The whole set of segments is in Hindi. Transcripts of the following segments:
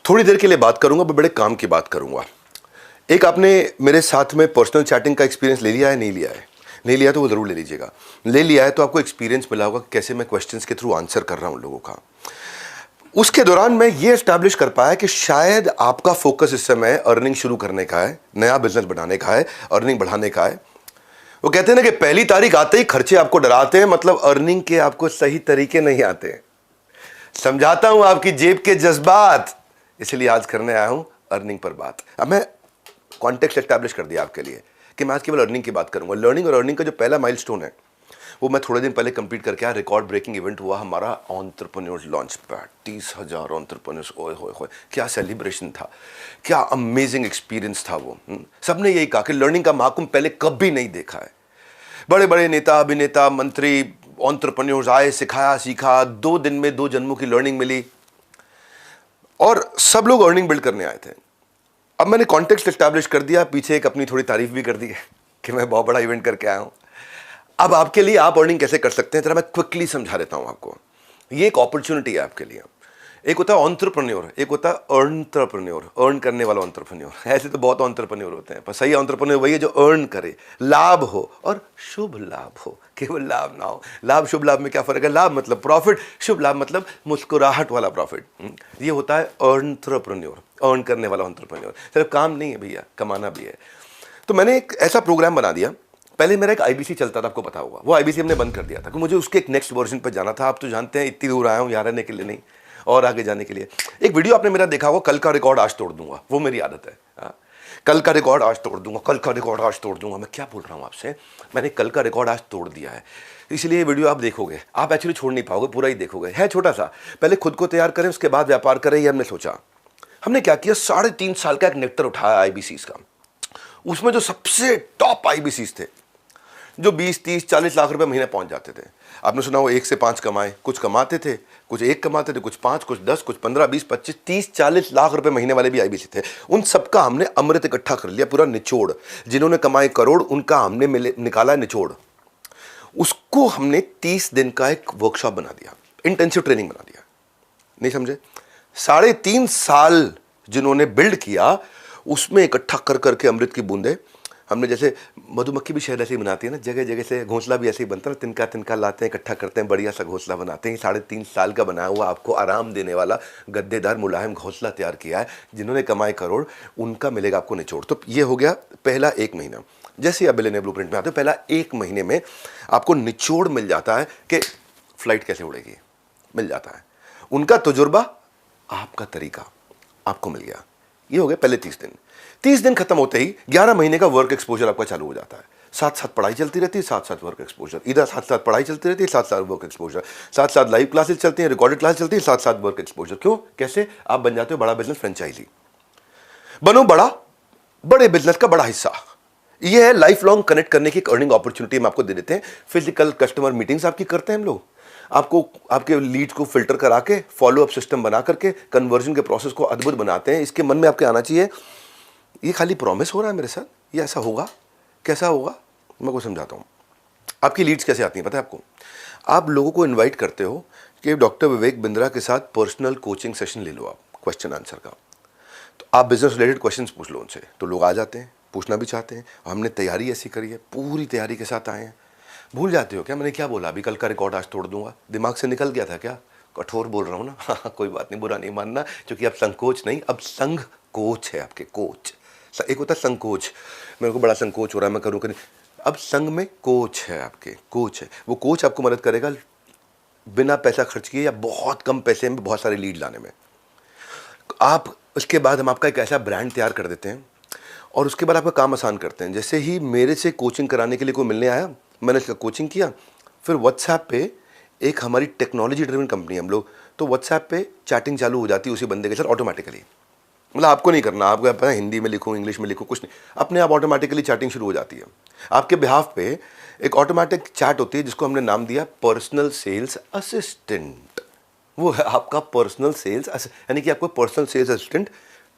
थोड़ी देर के लिए बात करूंगा, बड़े काम की बात करूंगा। एक आपने मेरे साथ में पर्सनल चैटिंग का एक्सपीरियंस ले लिया है, नहीं लिया है? नहीं लिया तो वो ज़रूर ले लीजिएगा। ले लिया है तो आपको एक्सपीरियंस मिला होगा कैसे मैं क्वेश्चंस के थ्रू आंसर कर रहा हूं लोगों का। उसके दौरान मैं ये एस्टैब्लिश कर पाया कि शायद आपका फोकस इस समय अर्निंग शुरू करने का है, नया बिजनेस बनाने का है, अर्निंग बढ़ाने का है। वो कहते हैं ना कि पहली तारीख आते ही खर्चे आपको डराते हैं, मतलब अर्निंग के आपको सही तरीके नहीं आते। समझाता हूं आपकी जेब के जज्बात, इसलिए आज करने आया हूं अर्निंग पर बात। अब मैं कॉन्टेक्स्ट एस्टैब्लिश कर दिया आपके लिए कि मैं आज केवल अर्निंग की बात करूंगा। लर्निंग और अर्निंग का जो पहला माइलस्टोन है वो मैं थोड़े दिन पहले कंप्लीट करके आया। रिकॉर्ड ब्रेकिंग इवेंट हुआ हमारा एंटरप्रेन्योर्स लॉन्च पैड। 30,000 एंटरप्रेन्योर्स, ओए होए होए, क्या सेलिब्रेशन था, क्या अमेजिंग एक्सपीरियंस था वो। सबने यही कहा कि लर्निंग का महाकुंभ पहले कभी नहीं देखा है। बड़े बड़े नेता, अभिनेता, मंत्री, एंटरप्रेन्योर्स आए, सिखाया, सीखा। 2 दिन में 2 जन्मों की लर्निंग मिली और सब लोग अर्निंग बिल्ड करने आए थे। अब मैंने कॉन्टेक्स्ट एस्टैब्लिश कर दिया, पीछे एक अपनी थोड़ी तारीफ भी कर दी है कि मैं बहुत बड़ा इवेंट करके आया हूं। अब आपके लिए आप अर्निंग कैसे कर सकते हैं जरा मैं क्विकली समझा देता हूं आपको। ये एक अपॉर्चुनिटी है आपके लिए। एक होता है एंटरप्रेन्योर, एक होता है एंटरप्रेन्योर, अर्न करने वाला एंटरप्रेन्योर। ऐसे तो बहुत एंटरप्रेन्योर होते हैं, पर सही एंटरप्रेन्योर वही है जो अर्न करे, लाभ हो और शुभ लाभ हो, केवल लाभ ना हो। लाभ शुभ लाभ में क्या फर्क है? लाभ मतलब प्रॉफिट, शुभ लाभ मतलब मुस्कुराहट वाला प्रॉफिट। ये होता है एंटरप्रेन्योर, अर्न करने वाला एंटरप्रेन्योर। सिर्फ काम नहीं है भैया, कमाना भी है। तो मैंने एक ऐसा प्रोग्राम बना दिया। पहले मेरा एक आईबीसी चलता था, आपको पता होगा। वो आईबीसी हमने बंद कर दिया था क्योंकि मुझे उसके एक नेक्स्ट वर्जन पर जाना था। आप तो जानते हैं इतनी दूर आया हूं यहाँ रहने के लिए नहीं, और आगे जाने के लिए। एक वीडियो आपने मेरा देखा होगा, कल का रिकॉर्ड आज तोड़ दूंगा, वो मेरी आदत है। कल का रिकॉर्ड आज तोड़ दूंगा, कल का रिकॉर्ड आज तोड़ दूंगा। मैं क्या बोल रहा हूँ आपसे, मैंने कल का रिकॉर्ड आज तोड़ दिया है। इसलिए ये वीडियो आप देखोगे, आप एक्चुअली छोड़ नहीं पाओगे, पूरा ही देखोगे। है छोटा सा, पहले खुद को तैयार करें उसके बाद व्यापार करें, ये हमने सोचा। हमने क्या किया, 3.5 साल का एक नेक्टर उठाया आईबीसीज का। उसमें जो सबसे टॉप आईबीसीज थे, जो 20, 30, 40 लाख रुपए महीने पहुंच जाते थे। आपने सुना वो 1 से 5 कमाए, कुछ कमाते थे, कुछ 1 कमाते थे, कुछ 5, कुछ 10, कुछ 15, 20, 25, 30, 40 लाख रुपए महीने वाले भी आईबीसी थे। उन सबका हमने अमृत इकट्ठा कर लिया, पूरा निचोड़। जिन्होंने कमाए करोड़, उनका हमने निकाला निचोड़। उसको हमने 30 दिन का एक वर्कशॉप बना दिया, इंटेंसिव ट्रेनिंग बना दिया। नहीं समझे? 3.5 साल जिन्होंने बिल्ड किया, उसमें इकट्ठा कर करके अमृत की बूंदे हमने, जैसे मधुमक्खी भी शहद ऐसे ही बनाती है ना, जगह जगह से घोंसला भी ऐसे ही बनता है, तिनका तिनका लाते हैं, इकट्ठा करते हैं, बढ़िया सा घोंसला बनाते हैं। 3.5 साल का बनाया हुआ आपको आराम देने वाला गद्देदार मुलायम घोंसला तैयार किया है। जिन्होंने कमाए करोड़, उनका मिलेगा आपको निचोड़। तो ये हो गया पहला 1 महीना। जैसे ही आप बिलियनियर ब्लूप्रिंट में आते हो, पहला 1 महीने में आपको निचोड़ मिल जाता है कि फ्लाइट कैसे उड़ेगी, मिल जाता है। उनका तजुर्बा, आपका तरीका आपको मिल गया। ये हो गया पहले 30 दिन। 30 दिन खत्म होते ही 11 महीने का वर्क एक्सपोजर आपका चालू हो जाता है। साथ साथ पढ़ाई चलती रहती है, साथ साथ वर्क एक्सपोजर। इधर साथ साथ पढ़ाई चलती रहती है, साथ साथ वर्क एक्सपोजर। साथ साथ लाइव क्लासेस चलती हैं, रिकॉर्डेड क्लास चलती है, साथ साथ वर्क एक्सपोजर। क्यों? कैसे? आप बन जाते हो बड़ा बिजनेस फ्रेंचाइजी। बनो बड़ा, बड़े बिजनेस का बड़ा हिस्सा। ये है लाइफ लॉन्ग कनेक्ट करने की एक अर्निंग अपॉर्चुनिटी हम आपको दे देते हैं। फिजिकल कस्टमर मीटिंग्स आपकी करते हैं हम लोग, आपको आपके लीड्स को फिल्टर करा के, फॉलो अप सिस्टम बना करके कन्वर्जन के प्रोसेस को अद्भुत बनाते हैं। इसके मन में आपके आना चाहिए, ये खाली प्रॉमिस हो रहा है मेरे साथ, ये ऐसा होगा, कैसा होगा? मैं को समझाता हूँ। आपकी लीड्स कैसे आती हैं पता है आपको? आप लोगों को इनवाइट करते हो कि डॉक्टर विवेक बिंद्रा के साथ पर्सनल कोचिंग सेशन ले लो आप, क्वेश्चन आंसर का। तो आप बिजनेस रिलेटेड क्वेश्चंस पूछ लो उनसे, तो लोग आ जाते हैं, पूछना भी चाहते हैं। हमने तैयारी ऐसी करी है, पूरी तैयारी के साथ आए हैं। भूल जाते हो क्या मैंने क्या बोला? अभी कल का रिकॉर्ड आज तोड़ दूंगा, दिमाग से निकल गया था क्या? कठोर बोल रहा हूँ ना? हाँ, कोई बात नहीं, बुरा नहीं मानना, क्योंकि अब संकोच नहीं, अब संघ कोच है आपके, कोच। एक होता है संकोच, मेरे को बड़ा संकोच हो रहा है, मैं करूँ कि नहीं। अब संघ में कोच है आपके, कोच है। वो कोच आपको मदद करेगा बिना पैसा खर्च किए या बहुत कम पैसे में बहुत सारे लीड लाने में। आप उसके बाद हम आपका एक ऐसा ब्रांड तैयार कर देते हैं और उसके बाद आपका काम आसान करते हैं। जैसे ही मेरे से कोचिंग कराने के लिए कोई मिलने आया, मैंने इसका कोचिंग किया, फिर व्हाट्सएप पे एक हमारी टेक्नोलॉजी ड्रिवन कंपनी है हम लोग, तो व्हाट्सएप पे चैटिंग चालू हो जाती है उसी बंदे के साथ ऑटोमेटिकली। मतलब आपको नहीं करना, आपको पता है हिंदी में लिखूँ, इंग्लिश में लिखूँ, कुछ नहीं, अपने आप ऑटोमेटिकली चैटिंग शुरू हो जाती है। आपके बिहाफ पे एक ऑटोमेटिक चैट होती है जिसको हमने नाम दिया पर्सनल सेल्स असिस्टेंट। वो है आपका पर्सनल सेल्स, यानी कि आपको पर्सनल सेल्स असिस्टेंट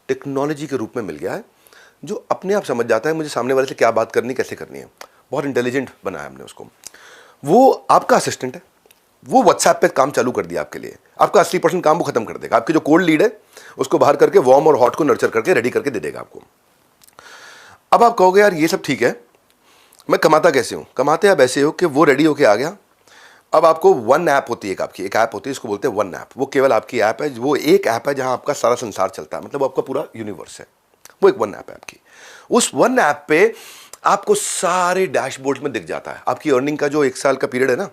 टेक्नोलॉजी के रूप में मिल गया है, जो अपने आप समझ जाता है मुझे सामने वाले से क्या बात करनी, कैसे करनी है। बहुत इंटेलिजेंट बनाया हमने उसको। वो आपका असिस्टेंट है, वो व्हाट्सएप पे काम चालू कर दिया आपके लिए, आपका 80% काम वो खत्म कर देगा। आपकी जो कोल्ड लीड है उसको बाहर करके वार्म और हॉट को नर्चर करके रेडी करके दे देगा आपको। अब आप कहोगे यार ये सब ठीक है, मैं कमाता कैसे हूं? कमाते आप ऐसे हो कि वो रेडी होके आ गया, अब आपको वन ऐप होती है, आपकी एक ऐप होती है, इसको बोलते हैं वन ऐप। वो केवल आपकी ऐप है, वो एक ऐप है जहां आपका सारा संसार चलता है, मतलब वो आपका पूरा यूनिवर्स है, वो एक वन ऐप है आपकी। उस वन ऐप पे आपको सारे डैशबोर्ड में दिख जाता है आपकी अर्निंग का जो 1 साल का पीरियड है ना,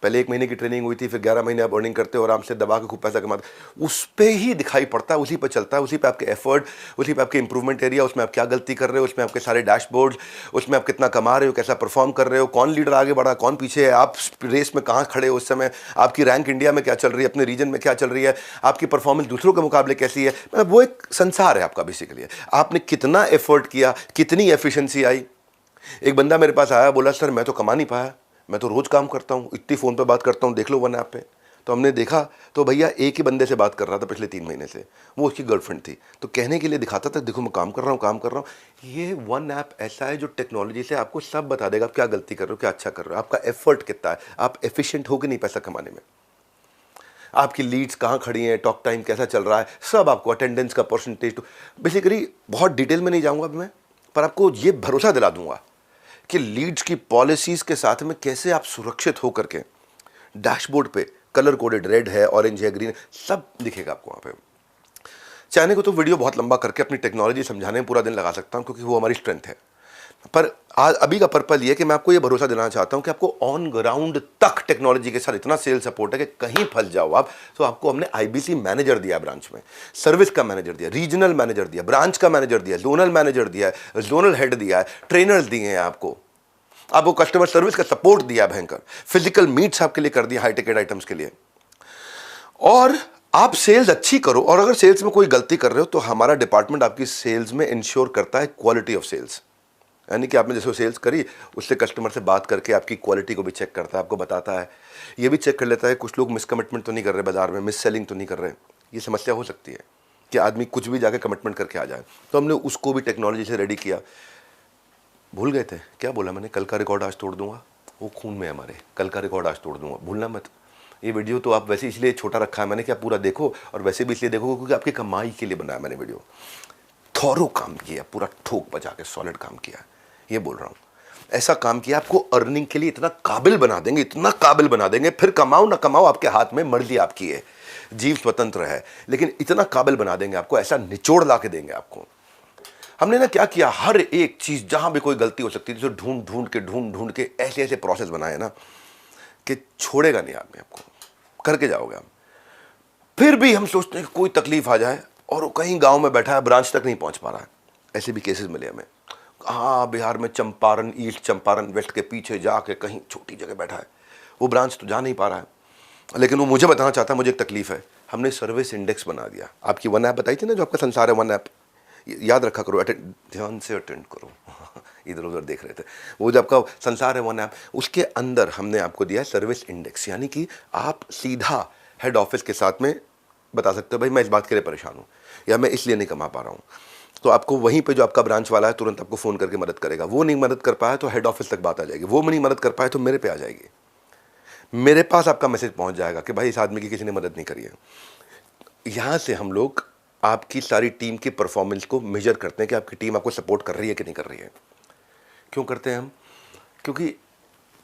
पहले 1 महीने की ट्रेनिंग हुई थी, फिर 11 महीने आप अर्निंग करते हो आराम से दबा के खूब पैसा कमाते, उस पे ही दिखाई पड़ता है, उसी पे चलता है, उसी पे आपके एफर्ट, उसी पे आपके इंप्रूवमेंट एरिया, उसमें आप क्या गलती कर रहे हो, उसमें आपके सारे डैशबोर्ड, उसमें आप कितना कमा रहे हो, कैसा परफॉर्म कर रहे हो, कौन लीडर आगे बढ़ा, कौन पीछे है, आप रेस में कहाँ खड़े हो उस समय, आपकी रैंक इंडिया में क्या चल रही है, अपने रीजन में क्या चल रही है, आपकी परफॉर्मेंस दूसरों के मुकाबले कैसी है, मतलब वो एक संसार है आपका बेसिकली। आपने कितना एफर्ट किया, कितनी एफिशिएंसी आई। एक बंदा मेरे पास आया, बोला सर मैं तो कमा नहीं पाया, मैं तो रोज़ काम करता हूँ, इतनी फ़ोन पे बात करता हूँ, देख लो वन ऐप पे। तो हमने देखा तो भैया एक ही बंदे से बात कर रहा था पिछले 3 महीने से, वो उसकी गर्लफ्रेंड थी। तो कहने के लिए दिखाता था देखो मैं काम कर रहा हूँ, काम कर रहा हूँ। ये वन ऐप ऐसा है जो टेक्नोलॉजी से आपको सब बता देगा, आप क्या गलती कर रहे हो, क्या अच्छा कर रहे हो, आपका एफर्ट कितना है, आप एफिशिएंट हो कि नहीं पैसा कमाने में, आपकी लीड्स कहाँ खड़ी हैं, टॉक टाइम कैसा चल रहा है, सब आपको, अटेंडेंस का परसेंटेज। तो बेसिकली बहुत डिटेल में नहीं जाऊँगा अभी मैं, पर आपको ये भरोसा दिला दूंगा कि लीड्स की पॉलिसीज के साथ में कैसे आप सुरक्षित होकर के डैशबोर्ड पे कलर कोडेड, रेड है, ऑरेंज है, ग्रीन है, सब दिखेगा आपको वहाँ पे। चाहने को तो वीडियो बहुत लंबा करके अपनी टेक्नोलॉजी समझाने में पूरा दिन लगा सकता हूँ, क्योंकि वो हमारी स्ट्रेंथ है। पर आज अभी का पर्पल ये कि मैं आपको ये भरोसा देना चाहता हूँ कि आपको ऑन ग्राउंड तक टेक्नोलॉजी के साथ इतना सेल सपोर्ट है कि कहीं फंस जाओ आप तो आपको हमने आईबीसी मैनेजर दिया, ब्रांच में सर्विस का मैनेजर दिया, रीजनल मैनेजर दिया, ब्रांच का मैनेजर दिया, जोनल मैनेजर दिया है, जोनल हेड दिया है, ट्रेनर्स दिए हैं आपको कस्टमर सर्विस का सपोर्ट दिया भयंकर, फिजिकल मीट्स आपके लिए कर दिया हाई टिकट आइटम्स के लिए। और आप सेल्स अच्छी करो, और अगर सेल्स में कोई गलती कर रहे हो तो हमारा डिपार्टमेंट आपकी सेल्स में इंश्योर करता है क्वालिटी ऑफ सेल्स, यानी कि आपने जैसे सेल्स करी उससे कस्टमर से बात करके आपकी क्वालिटी को भी चेक करता है, आपको बताता है, ये भी चेक कर लेता है कुछ लोग मिसकमिटमेंट तो नहीं कर रहे बाजार में, मिस सेलिंग तो नहीं कर रहे। ये समस्या हो सकती है कि आदमी कुछ भी जाके कमिटमेंट करके आ जाए, तो हमने उसको भी टेक्नोलॉजी से रेडी किया। भूल गए थे क्या बोला मैंने, कल का रिकॉर्ड आज तोड़ दूंगा, वो खून में है हमारे, कल का रिकॉर्ड आज तोड़ दूंगा, भूलना मत। ये वीडियो तो आप वैसे इसलिए छोटा रखा है मैंने कि आप पूरा देखो, और वैसे भी इसलिए देखो क्योंकि आपकी कमाई के लिए बनाया मैंने वीडियो। थॉरो काम किया, पूरा ठोक बजा के सॉलिड काम किया, ये बोल रहा हूँ। ऐसा काम किया आपको अर्निंग के लिए इतना काबिल बना देंगे, इतना काबिल बना देंगे, फिर कमाओ ना कमाओ आपके हाथ में, मर्जी आपकी है, जीव स्वतंत्र है, लेकिन इतना काबिल बना देंगे आपको, ऐसा निचोड़ ला के देंगे आपको। हमने ना क्या किया, हर एक चीज जहां भी कोई गलती हो सकती थी तो ढूंढ ढूंढ के ऐसे ऐसे प्रोसेस बनाए ना कि छोड़ेगा नहीं आदमी, आपको करके जाओगे हम। फिर भी हम सोचते हैं कि कोई तकलीफ आ जाए और वो कहीं गांव में बैठा है, ब्रांच तक नहीं पहुंच पा रहा है, ऐसे भी केसेस मिले हमें। हाँ, बिहार में चंपारण, ईस्ट चंपारण वेस्ट के पीछे जाके कहीं छोटी जगह बैठा है, वो ब्रांच तो जा नहीं पा रहा है, लेकिन वो मुझे बताना चाहता है मुझे एक तकलीफ है। हमने सर्विस इंडेक्स बना दिया। आपकी वन ऐप बताई थी ना जो आपका संसार है, वन ऐप याद रखा करो, ध्यान से अटेंड करो इधर उधर देख रहे थे, वो जो आपका संसार है वन ऐप, उसके अंदर हमने आपको दिया है सर्विस इंडेक्स, यानी कि आप सीधा हेड ऑफिस के साथ में बता सकते हो भाई मैं इस बात के लिए परेशान हूँ या मैं इसलिए नहीं कमा पा रहा हूँ, तो आपको वहीं पे जो आपका ब्रांच वाला है तुरंत आपको फ़ोन करके मदद करेगा। वो नहीं मदद कर पाया तो हेड ऑफिस तक बात आ जाएगी, वो नहीं मदद कर पाए तो मेरे पे आ जाएगी, मेरे पास आपका मैसेज पहुंच जाएगा कि भाई इस आदमी की किसी ने मदद नहीं करी है। यहाँ से हम लोग आपकी सारी टीम की परफॉर्मेंस को मेजर करते हैं कि आपकी टीम आपको सपोर्ट कर रही है कि नहीं कर रही है। क्यों करते हैं हम? क्योंकि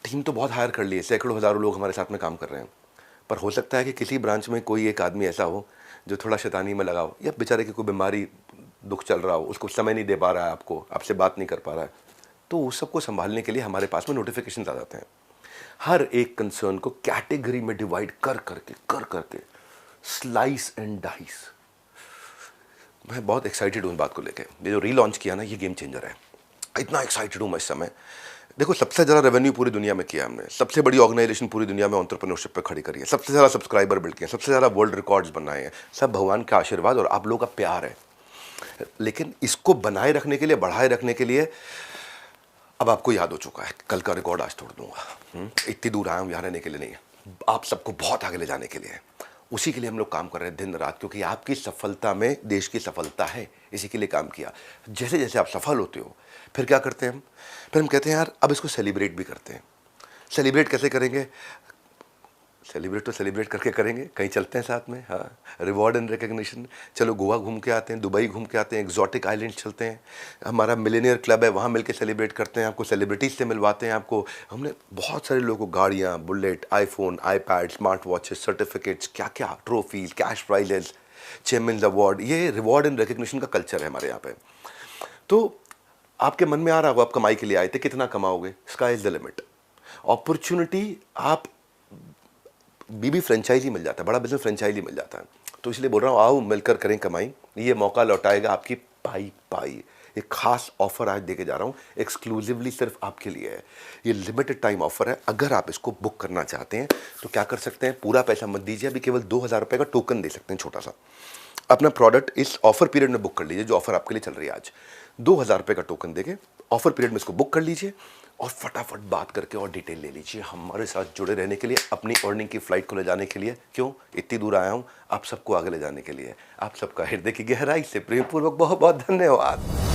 टीम तो बहुत हायर कर ली है, सैकड़ों हज़ारों लोग हमारे साथ में काम कर रहे हैं, पर हो सकता है कि किसी ब्रांच में कोई एक आदमी ऐसा हो जो थोड़ा शैतानी में लगा हो, या बेचारे की कोई बीमारी दुख चल रहा हो, उसको समय नहीं दे पा रहा है, आपको आपसे बात नहीं कर पा रहा है, तो उस सबको संभालने के लिए हमारे पास में नोटिफिकेशन आ जाते हैं। हर एक कंसर्न को कैटेगरी में डिवाइड कर करके स्लाइस एंड डाइस। मैं बहुत एक्साइटेड हूँ इस बात को लेके, ये जो रीलॉन्च किया ना ये गेम चेंजर है, इतना एक्साइटेड हूँ मैं इस समय। देखो सबसे ज़्यादा रेवेन्यू पूरी दुनिया में किया हमने, सबसे बड़ी ऑर्गेनाइजेशन पूरी दुनिया में एंटरप्रेन्योरशिप पे खड़ी करी है, सबसे ज़्यादा सब्सक्राइबर बिल्ड किए, सबसे ज़्यादा वर्ल्ड रिकॉर्ड्स बनाए हैं, सब भगवान का आशीर्वाद और आप लोगों का प्यार है। लेकिन इसको बनाए रखने के लिए, बढ़ाए रखने के लिए अब आपको याद हो चुका है, कल का रिकॉर्ड आज तोड़ दूंगा। इतनी दूर आया हूँ यहाँ रहने के लिए नहीं, आप सबको बहुत आगे ले जाने के लिए, उसी के लिए हम लोग काम कर रहे हैं दिन रात, क्योंकि आपकी सफलता में देश की सफलता है, इसी के लिए काम किया। जैसे जैसे आप सफल होते हो फिर क्या करते हैं हम? फिर हम कहते हैं यार अब इसको सेलिब्रेट भी करते हैं। सेलिब्रेट कैसे करेंगे? सेलिब्रेट तो सेलिब्रेट करके करेंगे, कहीं चलते हैं साथ में। हाँ, रिवॉर्ड एंड रिकग्निशन, चलो गोवा घूम के आते हैं, दुबई घूम के आते हैं, एक्जॉटिक आइलैंड चलते हैं, हमारा मिलेनियर क्लब है वहाँ मिल के सेलिब्रेट करते हैं, आपको सेलिब्रिटीज़ से मिलवाते हैं। आपको हमने बहुत सारे लोगों को गाड़ियाँ, bullet, iPhone, iPad, smart watches, certificates, क्या क्या, trophies, cash prices, chairman award, ये रिवॉर्ड एंड रिकग्निशन का कल्चर है हमारे यहाँ पे। तो आपके मन में आ रहा होगा, आप कमाई के लिए आए थे, कितना कमाओगे? Sky is the limit. Opportunity, आप बीबी फ्रेंचाइजी मिल जाता है, बड़ा बिजनेस फ्रेंचाइजी मिल जाता है। तो इसलिए बोल रहा हूँ, आओ मिलकर करें कमाई, ये मौका लौटाएगा आपकी पाई पाई। एक खास ऑफर आज देके जा रहा हूँ, एक्सक्लूसिवली सिर्फ आपके लिए है। ये लिमिटेड टाइम ऑफर है, अगर आप इसको बुक करना चाहते हैं तो क्या कर सकते हैं, पूरा पैसा मत दीजिए, अभी केवल 2000 रुपये का टोकन दे सकते हैं छोटा सा। अपना प्रोडक्ट इस ऑफर पीरियड में बुक कर लीजिए, जो ऑफर आपके लिए चल रही है आज। 2000 रुपये का टोकन देके ऑफर पीरियड में इसको बुक कर लीजिए और फटाफट बात करके और डिटेल ले लीजिए। हमारे साथ जुड़े रहने के लिए, अपनी अर्निंग की फ्लाइट को ले जाने के लिए, क्यों इतनी दूर आया हूँ, आप सबको आगे ले जाने के लिए। आप सबका हृदय की गहराई से प्रेमपूर्वक बहुत बहुत धन्यवाद।